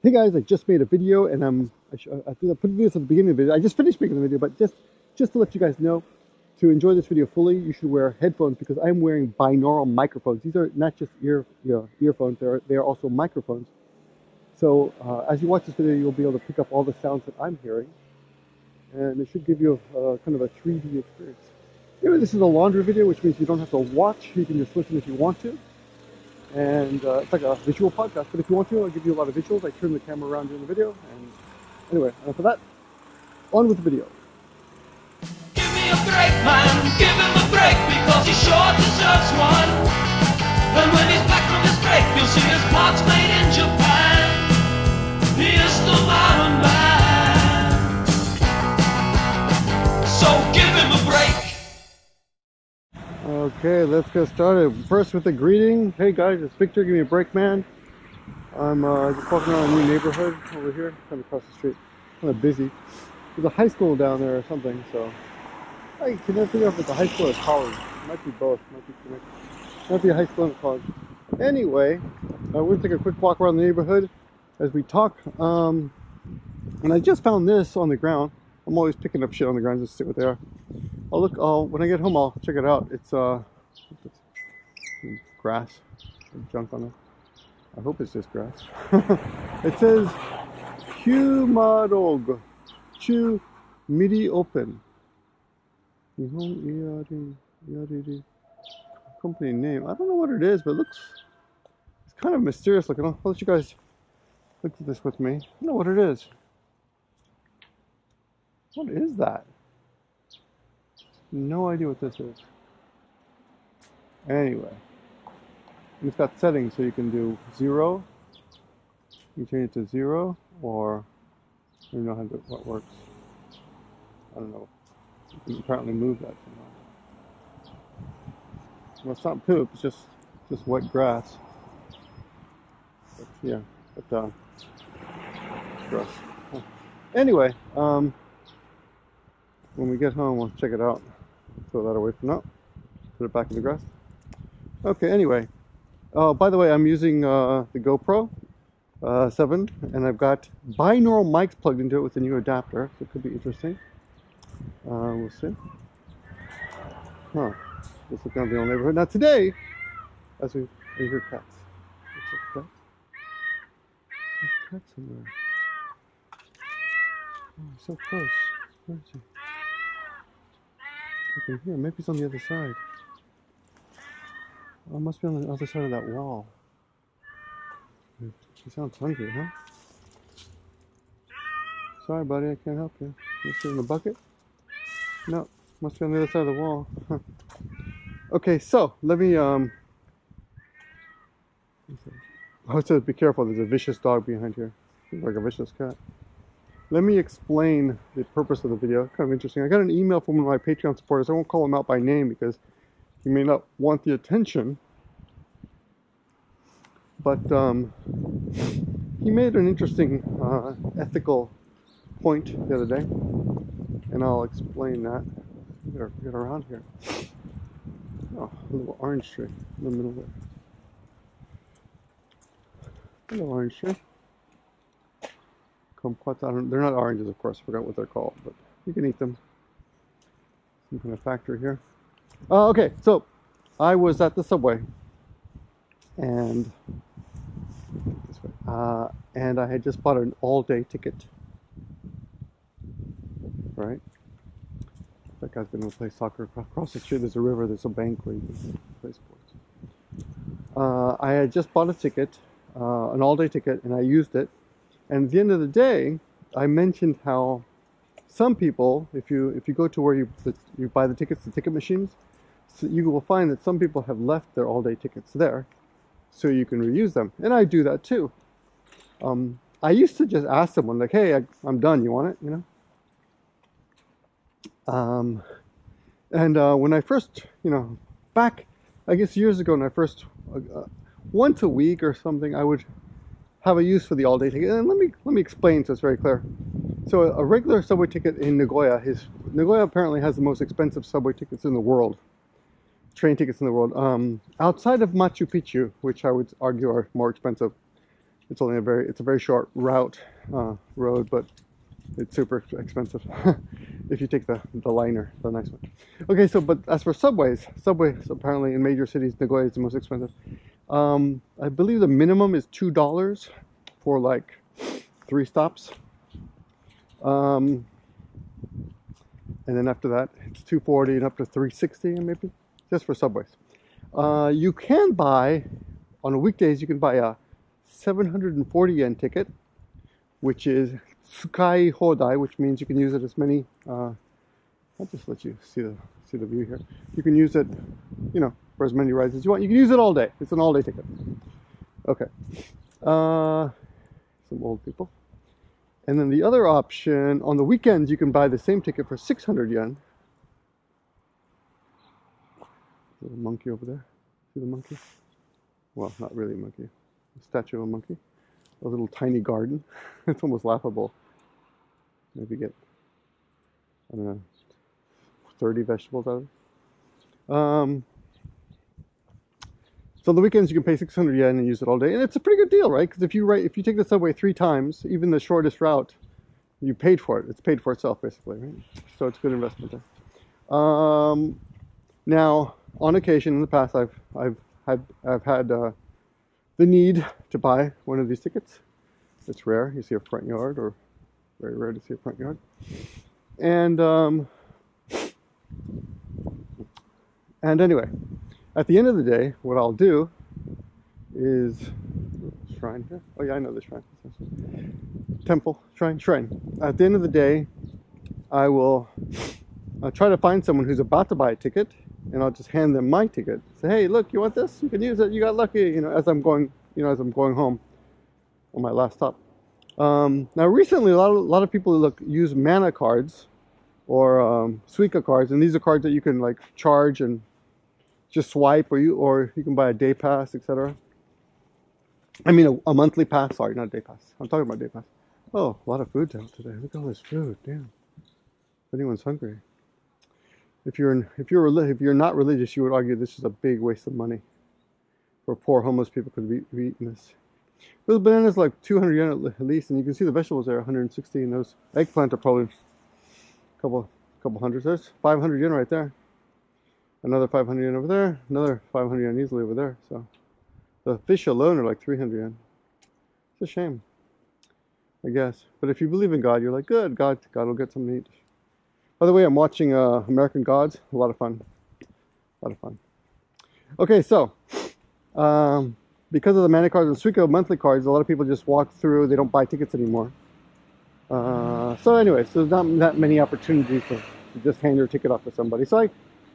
Hey guys, I just made a video, and I think I put this at the beginning of the video. I just finished making the video, but just to let you guys know, to enjoy this video fully, you should wear headphones because I'm wearing binaural microphones. These are not just earphones; they are also microphones. So as you watch this video, you'll be able to pick up all the sounds that I'm hearing, and it should give you kind of a 3D experience. Anyway, this is a laundry video, which means you don't have to watch. You can just listen if you want to. And it's like a visual podcast, but if you want to, I'll give you a lot of visuals. I turn the camera around during the video, and anyway, for that, on with the video. Give me a break, man, give him a break, because he sure deserves one. And when he's back from his break, you'll see his parts made in Japan. He is the modern man, so give him a break. Okay, let's get started. First with the greeting. Hey guys, it's Victor, Gimmeabreakman. I'm just walking around a new neighborhood over here, kind of across the street. Kind of busy. There's a high school down there or something, so I can never figure out if it's a high school or college. It might be both. Might be a high school and a college. Anyway, we'll take a quick walk around the neighborhood as we talk. And I just found this on the ground. I'm always picking up shit on the ground just to see what they are. When I get home, I'll check it out. It's grass, junk on it. I hope it's just grass. It says Humarog Chu Midi Open. Company name. I don't know what it is, but it's kind of mysterious looking. I'll let you guys look at this with me. I don't know what it is. What is that? No idea what this is. Anyway, and it's got settings, so you can do 0. You can change it to 0, or I don't know what works. I don't know. You can apparently move that somehow. Well, it's not poop. It's just wet grass. But, yeah, but it's gross. Anyway, when we get home, we'll check it out. Throw that away for now. Put it back in the grass. Okay, anyway. By the way, I'm using the GoPro 7, and I've got binaural mics plugged into it with a new adapter, so it could be interesting. We'll see. Huh. Let's look around the old neighborhood. Now today, as we hear cats. There's cats somewhere. Oh, so close. Where is he? Okay, here, maybe it's on the other side. Oh, it must be on the other side of that wall. He sounds hungry, huh? Sorry, buddy, I can't help you. You sit in the bucket? No, must be on the other side of the wall. Huh. Okay, so let me oh, it says be careful, there's a vicious dog behind here. Seems like a vicious cat. Let me explain the purpose of the video. Kind of interesting. I got an email from one of my Patreon supporters. I won't call him out by name because he may not want the attention. But he made an interesting ethical point the other day, and I'll explain that. Get around here. Oh, a little orange tree in the middle there. Hello, orange tree. Kumquats, they're not oranges, of course. I forgot what they're called, but you can eat them. Some kind of factory here. Okay, so I was at the subway, and this way, and I had just bought an all-day ticket. Right? That guy's going to play soccer across the street. There's a river. There's a bank where you can play sports. I had just bought a ticket, an all-day ticket, and I used it. And at the end of the day, I mentioned how some people, if you go to where you buy the tickets, the ticket machines, so you will find that some people have left their all-day tickets there, so you can reuse them. And I do that too. I used to just ask someone like, "Hey, I'm done. You want it?" You know. When I first, back, I guess years ago, when I first once a week or something, I would have a use for the all-day ticket. And let me explain so it's very clear. So a regular subway ticket in Nagoya apparently has the most expensive subway tickets in the world, train tickets in the world. Outside of Machu Picchu, which I would argue are more expensive, It's only it's a very short route, road, but it's super expensive if you take the liner, the nice one. Okay, so but as for subways apparently in major cities, Nagoya is the most expensive. I believe the minimum is $2 for like 3 stops. And then after that, it's $240 and up to $360 maybe, just for subways. You can buy, on weekdays, you can buy a 740 yen ticket, which is Tsukai Hodai, which means you can use it as many, I'll just let you see the view here. You can use it, you know, for as many rides as you want. You can use it all day. It's an all-day ticket. Okay. Some old people. And then the other option, on the weekends, you can buy the same ticket for 600 yen. Little monkey over there. See the monkey? Well, not really a monkey. A statue of a monkey. A little tiny garden. It's almost laughable. Maybe get, I don't know, 30 vegetables out of it. So on the weekends you can pay 600 yen and use it all day, and it's a pretty good deal, right? Because if you take the subway 3 times, even the shortest route, you paid for it. It's paid for itself basically, right? So it's a good investment there. Now, on occasion in the past, I've had the need to buy one of these tickets. It's rare. You see a front yard, or very rare to see a front yard. And anyway, at the end of the day, what I'll do is shrine here. Oh yeah, I know the shrine. Temple, shrine. At the end of the day, I will try to find someone who's about to buy a ticket, and I'll just hand them my ticket. Say, hey, look, you want this? You can use it. You got lucky. You know, as I'm going home on my last stop. Now, recently, a lot of people use mana cards or Suica cards, and these are cards that you can like charge and just swipe, or you can buy a day pass, etc. I mean a monthly pass. Sorry, not a day pass. I'm talking about day pass. Oh, a lot of food's out today. Look at all this food. Damn. If anyone's hungry. If you're not religious, you would argue this is a big waste of money for poor homeless people could be eating this. Those bananas like 200 yen at least, and you can see the vegetables there, 160, and those eggplant are probably a couple hundred. There's 500 yen right there. Another 500 yen over there. Another 500 yen easily over there. So the fish alone are like 300 yen. It's a shame, I guess. But if you believe in God, you're like, good, God will get something to eat. By the way, I'm watching American Gods. A lot of fun. Okay, so because of the mana cards and Suica monthly cards, a lot of people just walk through. They don't buy tickets anymore. So anyway, so there's not that many opportunities to just hand your ticket off to somebody. So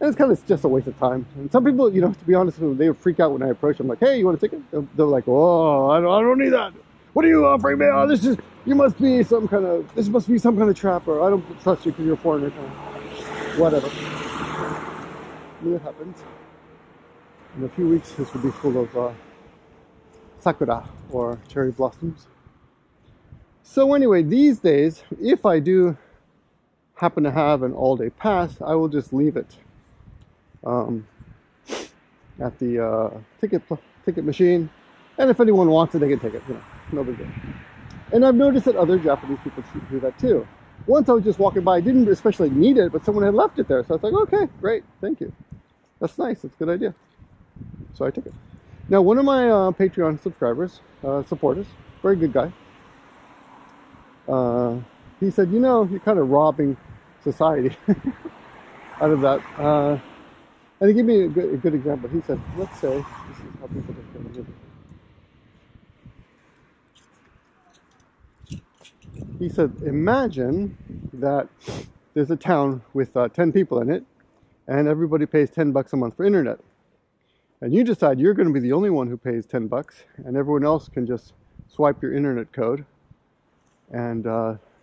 and it's kind of just a waste of time. And some people, you know, to be honest with them, they freak out when I approach them. Like, hey, you want a ticket? They're like, oh, I don't need that. What are you offering me? Oh, this must be some kind of trap, or I don't trust you because you're a foreigner. Whatever. It happens. In a few weeks, this will be full of sakura, or cherry blossoms. So anyway, these days, if I do happen to have an all-day pass, I will just leave it at the ticket machine, and if anyone wants it, they can take it. You know, no big deal. And I've noticed that other Japanese people do that too. Once I was just walking by, I didn't especially need it, but someone had left it there, so I was like, okay, great, thank you. That's nice. That's a good idea. So I took it. Now, one of my Patreon subscribers, supporters, very good guy, he said, you know, you're kind of robbing society out of that. And he gave me a good example. He said, let's say, this is how people do it. He said, imagine that there's a town with 10 people in it, and everybody pays $10 a month for internet. And you decide you're going to be the only one who pays $10, and everyone else can just swipe your internet code and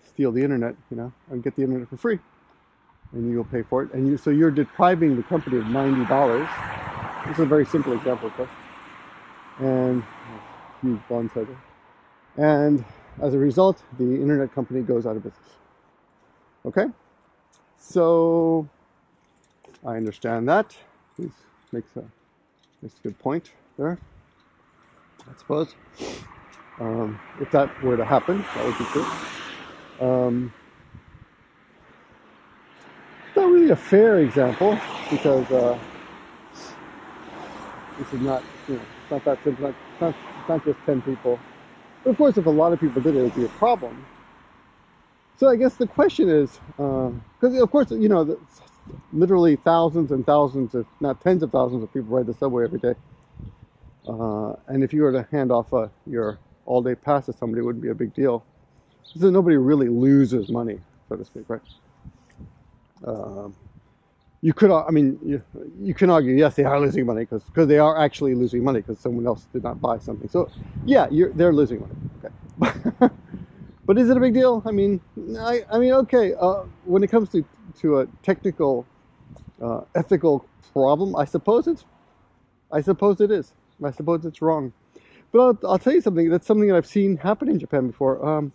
steal the internet, you know, and get the internet for free. And you'll pay for it. And so you're depriving the company of $90. This is a very simple example, of course. And huge bonsai there. And as a result, the internet company goes out of business. Okay? So I understand that. He makes a good point there, I suppose. If that were to happen, that would be true. It's not really a fair example because this is not, it's not that simple. It's not just 10 people. But of course, if a lot of people did it, it would be a problem. So I guess the question is, because of course, literally thousands and thousands, if not tens of thousands of people ride the subway every day. And if you were to hand off your all-day pass to somebody, it wouldn't be a big deal. So nobody really loses money, so to speak, right? You could, you can argue, yes, they are losing money because they are actually losing money because someone else did not buy something. So yeah, they're losing money. Okay. But is it a big deal? Okay. When it comes to a technical, ethical problem, I suppose it is. I suppose it's wrong. But I'll tell you something. That's something that I've seen happen in Japan before.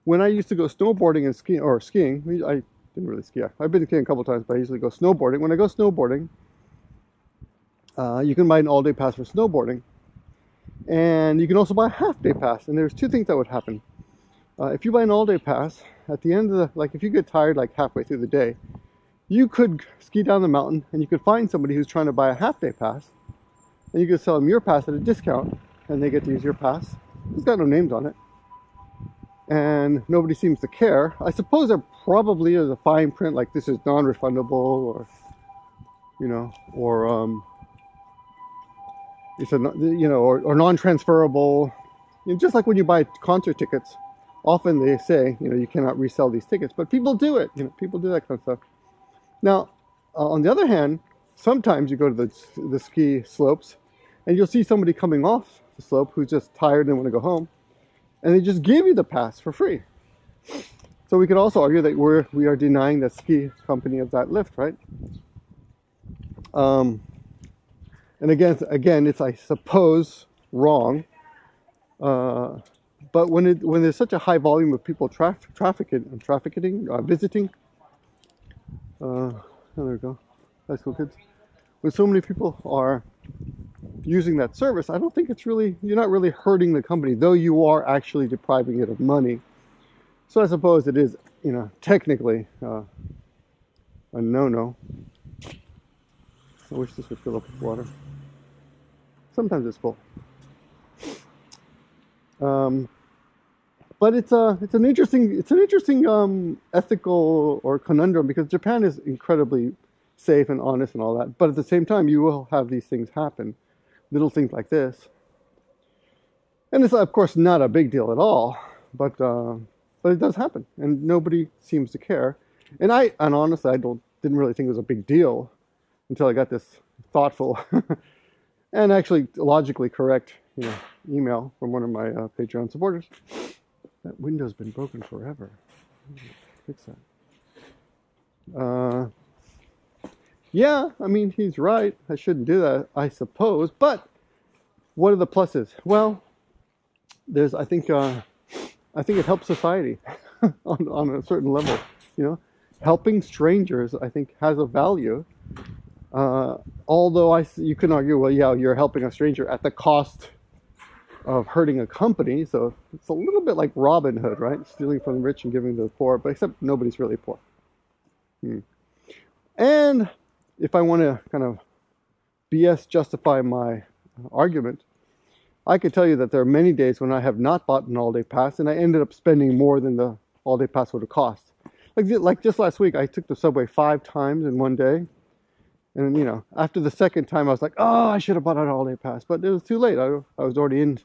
When I used to go snowboarding and skiing, I didn't really ski. I've been skiing a couple times, but I usually go snowboarding. When I go snowboarding, you can buy an all-day pass for snowboarding, and you can also buy a half-day pass. And there's two things that would happen. If you buy an all-day pass, at the end of if you get tired like halfway through the day, you could ski down the mountain and you could find somebody who's trying to buy a half-day pass, and you could sell them your pass at a discount, and they get to use your pass. It's got no names on it, and nobody seems to care. I suppose there probably is a fine print like this is non-refundable, or it's or non-transferable. Just like when you buy concert tickets. Often they say, you cannot resell these tickets, but people do it. People do that kind of stuff. Now, on the other hand, sometimes you go to the ski slopes, and you'll see somebody coming off the slope who's just tired and want to go home, and they just give you the pass for free. So we could also argue that we are denying the ski company of that lift, right? And again, it's, I suppose, wrong. But when there's such a high volume of people visiting, there we go, high school kids. When so many people are using that service, I don't think you're not really hurting the company, though you are actually depriving it of money. So I suppose it is, technically a no-no. I wish this would fill up with water. Sometimes it's full. But it's an interesting ethical or conundrum, because Japan is incredibly safe and honest and all that. But at the same time, you will have these things happen, little things like this, and it's of course not a big deal at all. But it does happen, and nobody seems to care. And honestly, didn't really think it was a big deal until I got this thoughtful and actually logically correct email from one of my Patreon supporters. That window's been broken forever. Fix that. Yeah, he's right. I shouldn't do that, I suppose. But what are the pluses? Well, I think it helps society on a certain level. Helping strangers, I think, has a value. Although you can argue, well, yeah, you're helping a stranger at the cost of hurting a company, so it's a little bit like Robin Hood, right? Stealing from the rich and giving to the poor, but except nobody's really poor. And if I want to kind of BS justify my argument, I could tell you that there are many days when I have not bought an all-day pass, and I ended up spending more than the all-day pass would have cost. Like just last week, I took the subway 5 times in one day. And, after the second time, I was like, oh, I should have bought an all-day pass. But it was too late. I was already in.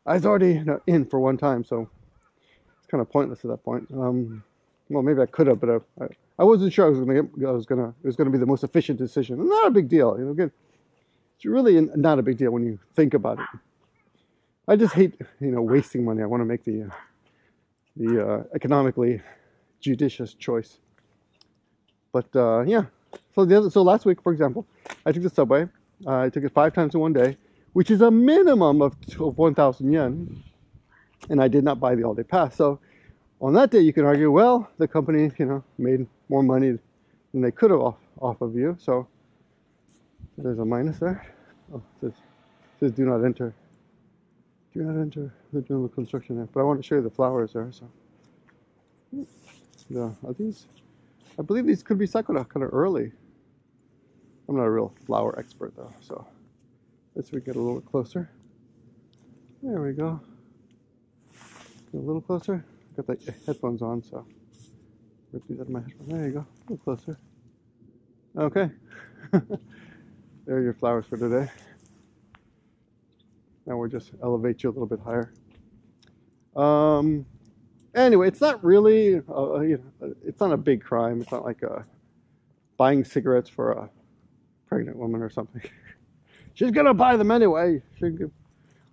I was already in for one time. So it's kind of pointless at that point. Well, maybe I could have, but I wasn't sure it was going to be the most efficient decision. Not a big deal. Again, it's really not a big deal when you think about it. I just hate, wasting money. I want to make the economically judicious choice. But, yeah. So last week, for example, I took the subway. I took it 5 times in one day, which is a minimum of 1,000 yen, and I did not buy the all-day pass. So on that day, you can argue, well, the company, made more money than they could have off of you. So there's a minus there. Oh, it says do not enter. Do not enter. They're doing the construction there, but I want to show you the flowers there. So, yeah, are these? I believe these could be sakura kind of early. I'm not a real flower expert though, so let's see if we get a little closer. There we go. Get a little closer. Got the headphones on, so rip these out of my headphones. There you go. A little closer. Okay. There are your flowers for today. Now we'll just elevate you a little bit higher. Anyway, it's not really, it's not a big crime. It's not like buying cigarettes for a pregnant woman or something. She's gonna buy them anyway.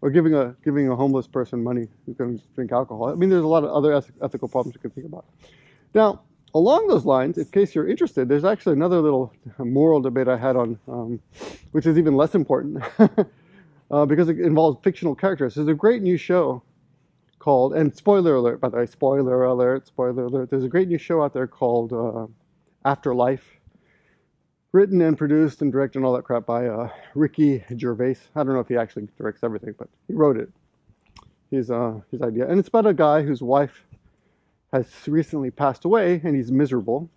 Or giving a homeless person money who's going to drink alcohol. I mean, there's a lot of other ethical problems you can think about. Now, along those lines, in case you're interested, there's actually another little moral debate I had on, which is even less important, because it involves fictional characters. There's a great new show called, and spoiler alert, by the way, spoiler alert. There's a great new show out there called Afterlife, written and produced and directed and all that crap by Ricky Gervais. I don't know if he actually directs everything, but he wrote it. His idea. And it's about a guy whose wife has recently passed away, and he's miserable.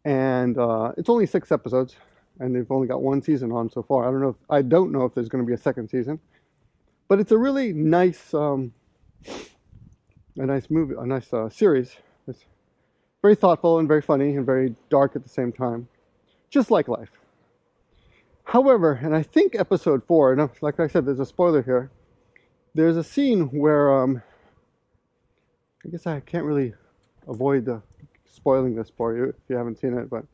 And it's only 6 episodes, and they've only got 1 season on so far. I don't know if there's going to be a 2nd season. But it's a really nice, movie, a nice series. It's very thoughtful and very funny and very dark at the same time, just like life. However, and I think episode 4, and like I said, there's a spoiler here. There's a scene where, I guess I can't really avoid spoiling this for you if you haven't seen it, but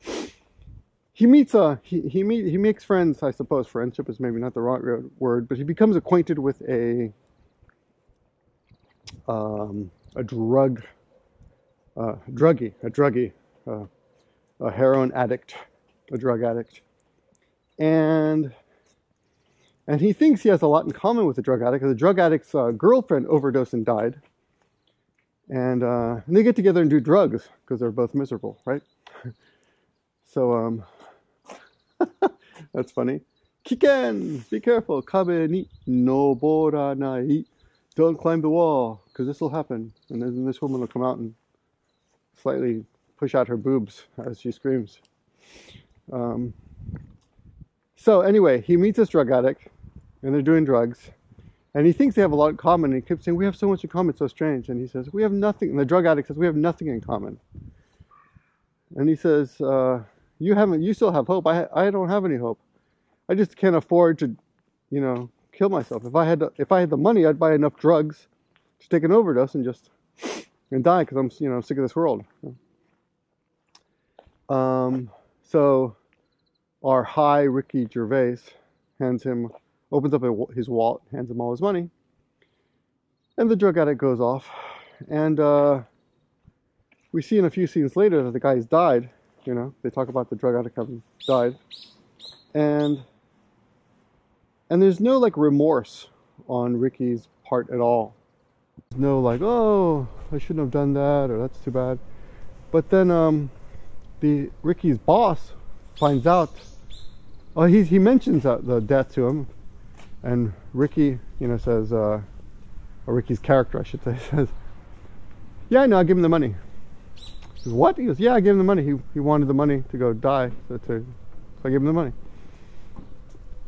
he meets he makes friends. I suppose friendship is maybe not the right word, but he becomes acquainted with a heroin addict, a drug addict, and he thinks he has a lot in common with the drug addict. The drug addict's girlfriend overdosed and died, and they get together and do drugs because they're both miserable, right? So that's funny. Kiken, be careful. Kabe ni noboranai. Don't climb the wall, because this will happen. And then this woman will come out and slightly push out her boobs as she screams. So anyway, he meets this drug addict, and they're doing drugs. And he thinks they have a lot in common. And he keeps saying, we have so much in common, it's so strange. And he says, we have nothing. And the drug addict says, we have nothing in common. And he says, you still have hope. I don't have any hope. I just can't afford to, kill myself. If I had the money, I'd buy enough drugs to take an overdose and die because I'm sick of this world. So our high Ricky Gervais opens up his wallet, hands him all his money, and the drug addict goes off. And we see in a few scenes later that the guy's died. They talk about the drug addict having died, and there's no remorse on Ricky's part at all. There's no oh, I shouldn't have done that, or that's too bad. But then Ricky's boss finds out. Oh, he mentions the death to him, and Ricky, says, or Ricky's character, I should say, says, "Yeah, no, I'll give him the money." He says, "What?" He goes, "Yeah, I gave him the money. He wanted the money to go die, so I gave him the money."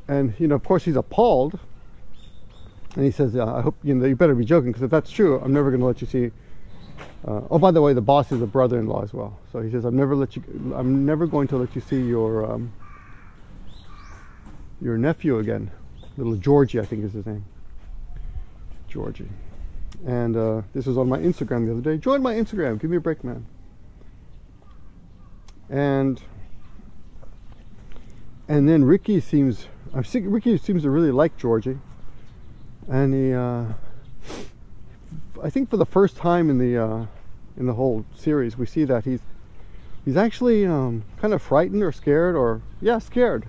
And of course, he's appalled, and he says, "I hope you better be joking, because if that's true, I'm never going to let you see." Oh, by the way, the boss is a brother-in-law as well. So he says, I'm never going to let you see your nephew again. Little Georgie, I think is his name. Georgie. And this was on my Instagram the other day. Join my Instagram, Gimmeabreakman. And then Ricky seems to really like Georgie. And he, I think for the first time in the whole series, we see that he's actually kind of frightened or scared, or scared.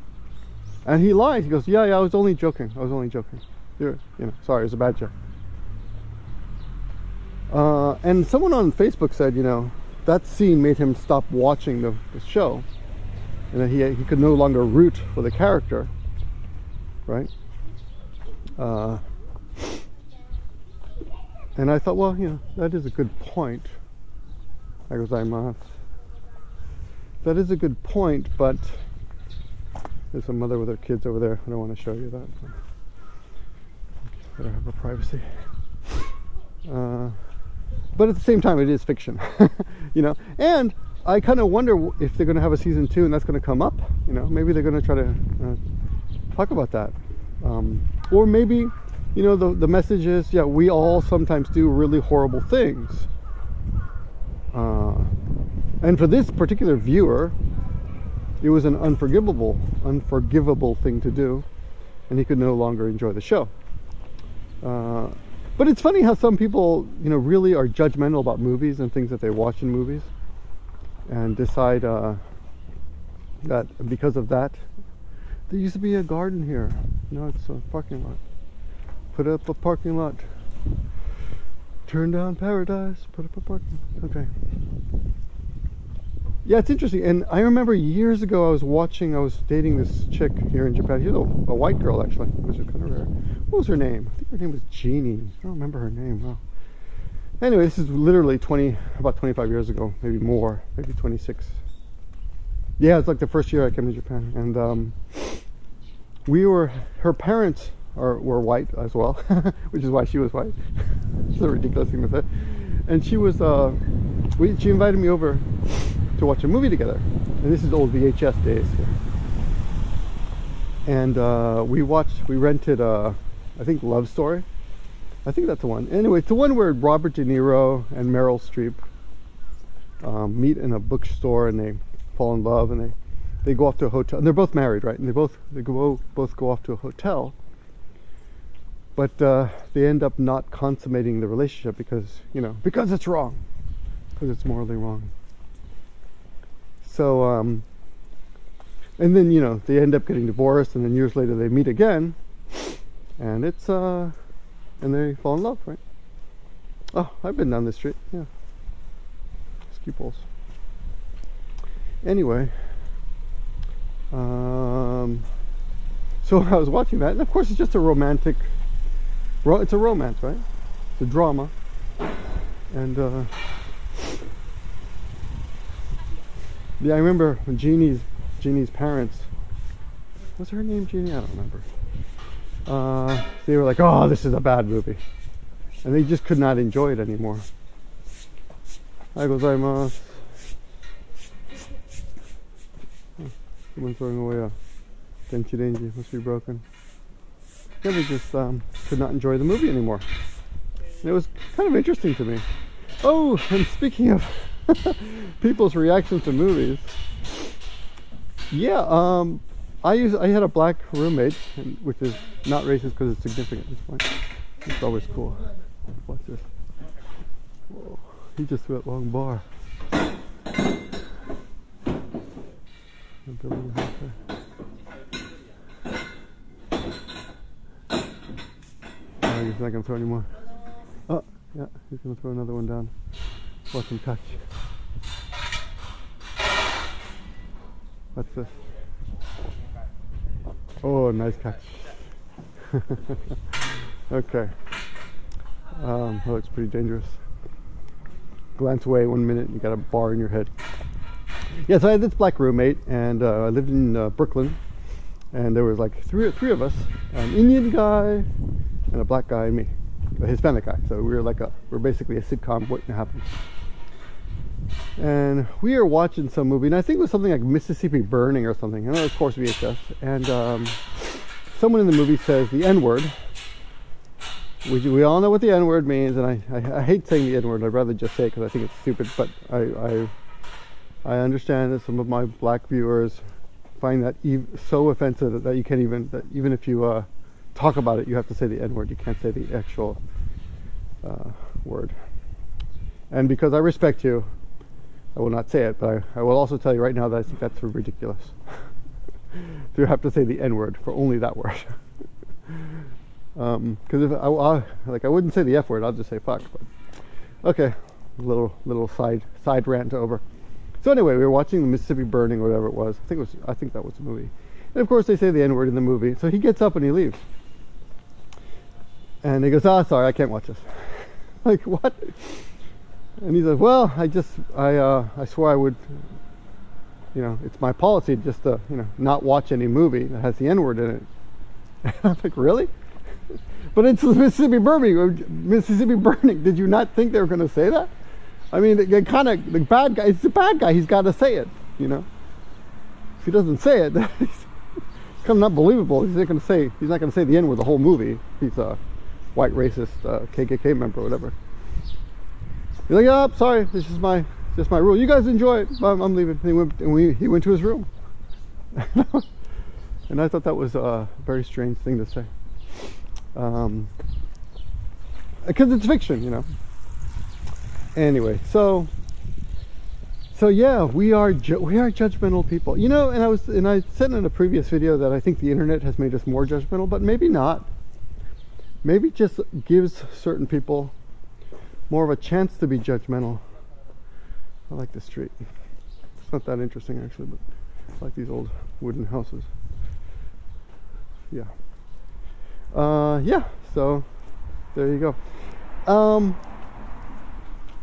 And he lies. He goes, "Yeah, I was only joking. Sorry, it was a bad joke." And someone on Facebook said, that scene made him stop watching the show, and that he could no longer root for the character, right? And I thought, well, you know, that is a good point. That is a good point, but there's a mother with her kids over there. I don't want to show you that. So better have her privacy. But at the same time, it is fiction, you know. And I kind of wonder if they're going to have a season 2 and that's going to come up. You know, maybe they're going to try to talk about that, or maybe, you know, the message is, yeah, we all sometimes do really horrible things. And for this particular viewer, it was an unforgivable thing to do, and he could no longer enjoy the show. But it's funny how some people, you know, really are judgmental about movies and things that they watch in movies, and decide that because of that, there used to be a garden here. No, it's a parking lot. Put up a parking lot. Turn down paradise. Put up a parking lot. Okay. Yeah, it's interesting. And I remember years ago I was dating this chick here in Japan. She's a white girl, actually, which is kind of rare. What was her name? I think her name was Jeannie. I don't remember her name. Well, anyway, this is literally about 25 years ago, maybe more, maybe 26. Yeah, it's like the first year I came to Japan. And her parents were white as well, which is why she was white. It's a ridiculous thing to say. And she was, she invited me over to watch a movie together. And this is old VHS days here. And we rented, I think, Love Story. I think that's the one. Anyway, it's the one where Robert De Niro and Meryl Streep meet in a bookstore, and they fall in love, and they go off to a hotel. And they're both married, right? And they both go off to a hotel. But they end up not consummating the relationship because it's wrong, because it's morally wrong. So, and then, you know, they end up getting divorced, and then years later they meet again, and and they fall in love, right? Oh, I've been down this street, yeah. Ski poles. Anyway, so I was watching that, and of course it's just a romantic. It's a romance, right? It's a drama, and yeah, I remember when Jeannie's parents. What's her name, Jeannie? I don't remember. They were like, "Oh, this is a bad movie," and they just could not enjoy it anymore. Gozaimasu. Someone throwing away a denchi denji, must be broken. Yeah, they just could not enjoy the movie anymore. And it was kind of interesting to me. Oh, and speaking of people's reactions to movies, yeah, I had a black roommate, which is not racist because it's significant at this point. It's always cool. Watch this. Whoa, he just threw that long bar. He's not going to throw any more. Oh, yeah, he's going to throw another one down. Watch him catch. What's this? Oh, nice catch. Okay. Oh, it's pretty dangerous. Glance away 1 minute and you got a bar in your head. Yeah, so I had this black roommate, and I lived in Brooklyn, and there was like three of us, an Indian guy, and a black guy, and me, a Hispanic guy. So we're basically a sitcom waiting to happen. And we are watching some movie, and I think it was something like Mississippi Burning or something. And of course VHS. And someone in the movie says the N-word. We all know what the N-word means, and I hate saying the N-word. I'd rather just say it because I think it's stupid. But I understand that some of my black viewers find that so offensive that you can't even if you talk about it, you have to say the N-word. You can't say the actual word. And because I respect you, I will not say it, but I will also tell you right now that I think that's ridiculous to have to say the N-word for only that word. Because if I wouldn't say the F word, I'll just say fuck. But okay, little side rant over. So anyway, we were watching the Mississippi Burning, or whatever it was. I think that was the movie. And of course, they say the N-word in the movie. So he gets up and he leaves. And he goes, sorry, I can't watch this. Like, what? And he said, well, I swear I would, you know, it's my policy just to, you know, not watch any movie that has the N-word in it. And I'm like, really? But it's Mississippi Burning. Did you not think they were going to say that? I mean, the bad guy, it's the bad guy. He's got to say it, you know. If he doesn't say it, it's kind of not believable. He's not going to say the N-word the whole movie. He's a white racist KKK member or whatever. He's like, oh, sorry, this is my rule. You guys enjoy it. I'm leaving. And he went to his room. And I thought that was a very strange thing to say. Because it's fiction, you know. Anyway, so yeah, we are judgmental people, you know. And I said in a previous video that I think the internet has made us more judgmental, but maybe not. Maybe it just gives certain people more of a chance to be judgmental. I like the street. It's not that interesting actually, but I like these old wooden houses. Yeah. Yeah. So there you go.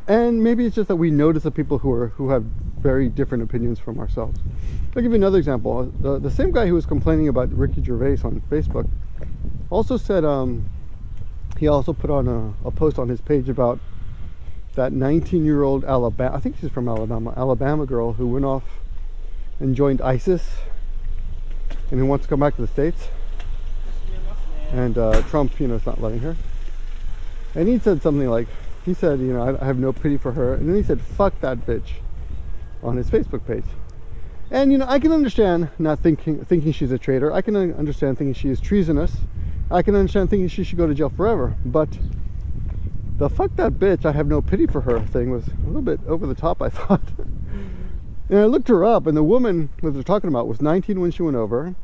And maybe it's just that we notice the people who have very different opinions from ourselves. I'll give you another example. The same guy who was complaining about Ricky Gervais on Facebook also said he also put on a post on his page about that 19-year-old Alabama, I think she's from Alabama girl who went off and joined ISIS and who wants to come back to the States. And Trump, you know, is not letting her. And he said something like, he said, you know, I have no pity for her. And then he said, fuck that bitch on his Facebook page. And, you know, I can understand not thinking she's a traitor. I can understand thinking she is treasonous. I can understand thinking she should go to jail forever. But the fuck that bitch, I have no pity for her thing was a little bit over the top, I thought. And I looked her up, and the woman that they're talking about was 19 when she went over.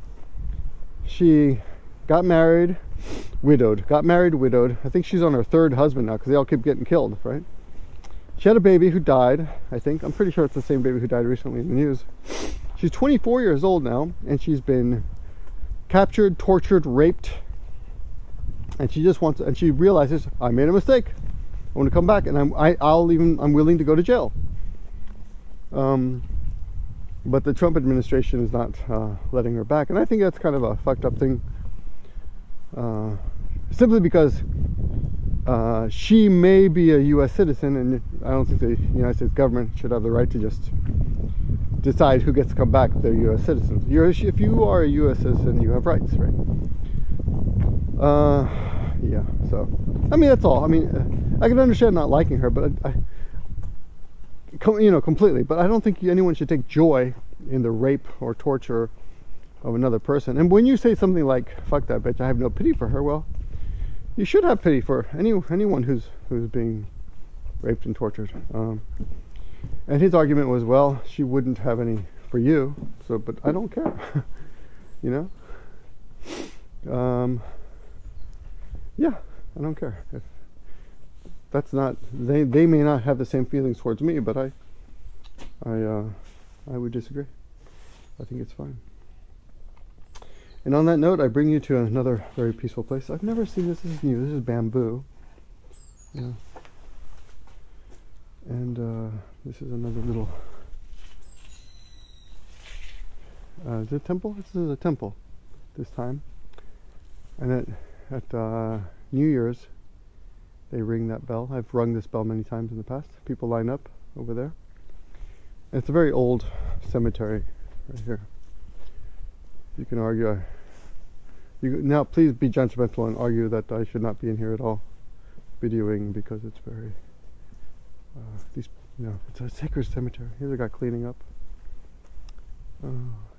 She got married, widowed. I think she's on her third husband now because they all keep getting killed, right? She had a baby who died, I think. I'm pretty sure it's the same baby who died recently in the news. She's 24 years old now, and she's been captured, tortured, raped. And she just wants, and she realizes, I made a mistake. I want to come back, and I'm willing to go to jail. But the Trump administration is not letting her back, and I think that's kind of a fucked up thing. Simply because she may be a U.S. citizen, and I don't think the United States government should have the right to just decide who gets to come back if they're U.S. citizens. If you are a U.S. citizen, you have rights, right? Yeah, so, I mean, that's all. I mean, I can understand not liking her, but you know, completely. But I don't think anyone should take joy in the rape or torture of another person. And when you say something like, fuck that bitch, I have no pity for her, well, you should have pity for anyone who's being raped and tortured. And his argument was, well, she wouldn't have any for you, so, but I don't care. You know? Yeah, I don't care. If that's not, they may not have the same feelings towards me, but I would disagree. I think it's fine. And on that note, I bring you to another very peaceful place. I've never seen this. This is new. This is bamboo. Yeah. And this is another little. Is it a temple? This is a temple this time. And at New Year's, they ring that bell. I've rung this bell many times in the past. People line up over there. And it's a very old cemetery right here. You can argue. Now, please be judgmental and argue that I should not be in here at all, videoing, because it's very. It's a sacred cemetery. Here's a guy cleaning up.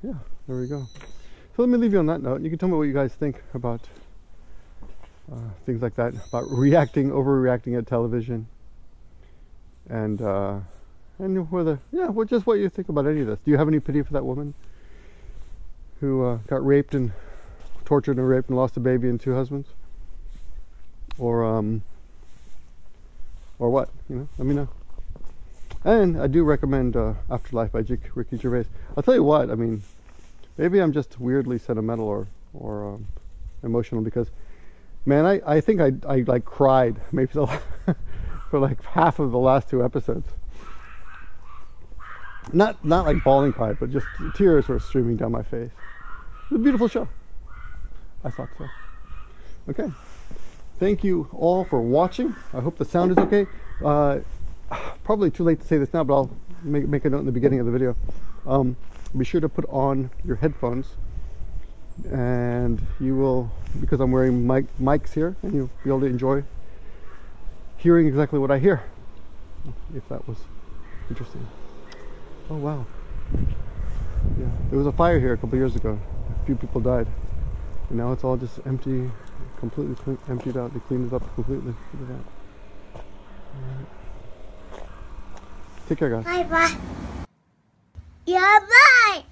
Yeah, there we go. So let me leave you on that note. You can tell me what you guys think about things like that, about overreacting at television, and whether, just what you think about any of this. Do you have any pity for that woman who got raped and tortured and raped and lost a baby and 2 husbands? Or what? You know, let me know. And I do recommend Afterlife by Ricky Gervais. I'll tell you what, I mean, maybe I'm just weirdly sentimental or emotional, because, man, I think I like cried maybe for like half of the last 2 episodes. Not like bawling cry, but just tears were streaming down my face. It was a beautiful show. I thought so. Okay. Thank you all for watching. I hope the sound is okay. Probably too late to say this now, but I'll make a note in the beginning of the video. Be sure to put on your headphones, and you will, because I'm wearing mics here, and you'll be able to enjoy hearing exactly what I hear, if that was interesting. Oh wow. Yeah, there was a fire here a couple years ago. A few people died. And now it's all just empty, completely emptied out. They cleaned it up completely. Look at that. All right. Take care, guys. Bye bye. Yeah, bye.